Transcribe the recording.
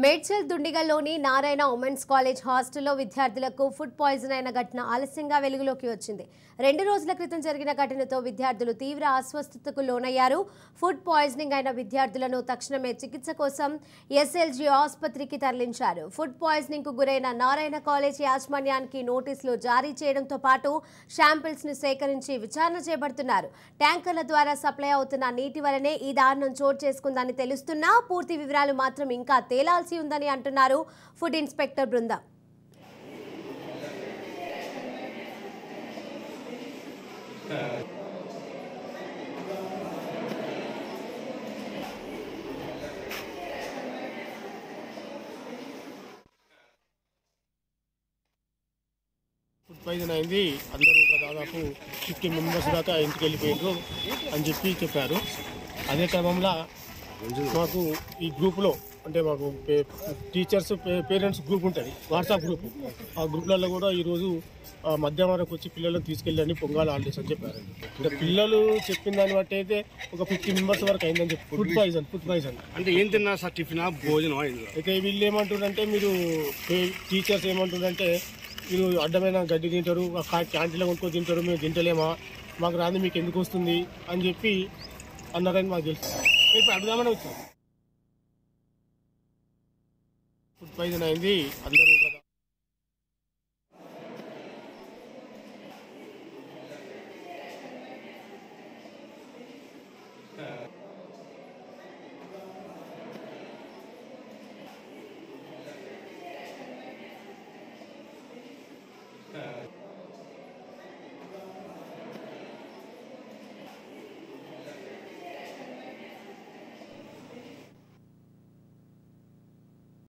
Medchal దుండిగల్లోని Narayana women's college హాస్టల్లో విద్యార్థులకు food poison అయిన ఘటన ఆలస్యంగా వెలుగులోకి వచ్చింది. 2 రోజుల క్రితం జరిగిన ఘటనతో విద్యార్థులు తీవ్ర అస్వస్థతకు లోనయ్యారు. ఫుడ్ పాయిజనింగ్ అయిన విద్యార్థులను తక్షణమే చికిత్స కోసం ఎస్ఎల్జీ ఆసుపత్రికి తరలించారు. ఫుడ్ పాయిజనింగ్ కు గురైన నారాయణ కాలేజ్ యాజమాన్యానికి నోటీసులు జారీ చేయడంతో పాటు శాంపిల్స్ ను సేకరించి విచారణ చేపడుతున్నారు. ట్యాంకర్ల ద్వారా సప్లై అవుతున్న నీటి వల్లనే ఈ దారుణం చోటు చేసుకుందని తెలుస్తున్నా పూర్తి వివరాలు మాత్రం ఇంకా తేలాల్సి ఉందని అంటున్నారు ఫుడ్ ఇన్స్పెక్టర్ బృందం. ఫుడ్ పాయిజన్ అయింది, అందరూ దాదాపు 50 మెంబర్స్ దాకా ఇంటికి వెళ్ళిపోయారు అని చెప్పారు. అదే క్రమంలో మాకు ఈ గ్రూప్లో అంటే మాకు టీచర్స్ పేరెంట్స్ గ్రూప్ ఉంటుంది, వాట్సాప్ గ్రూప్. ఆ గ్రూప్లలో కూడా ఈరోజు మధ్యాహ్నం వరకు వచ్చి పిల్లలను తీసుకెళ్ళండి పొంగాలి హాలిడేస్ అని చెప్పారు. అంటే పిల్లలు చెప్పిన దాన్ని బట్టి అయితే ఒక 50 మెంబర్స్ వరకు అయిందని చెప్పి ఫుడ్ పాయిజన్ అంటే ఏం తిన్నా సార్, టిఫినా భోజనం అయితే వీళ్ళు ఏమంటుండంటే, మీరు టీచర్స్ ఏమంటుండంటే మీరు అడ్డమైన గడ్డి తింటారు, క్యాంటీన్లో కొనుక్కొని తింటారు, మేము తింటలేమా, మాకు రాంది మీకు ఎందుకు వస్తుంది అని చెప్పి అన్నారని మాకు తెలుసు. ఇప్పుడు అడుగుదామని వచ్చాం. ఫుడ్ పాయిజన్ అయింది, అందరూ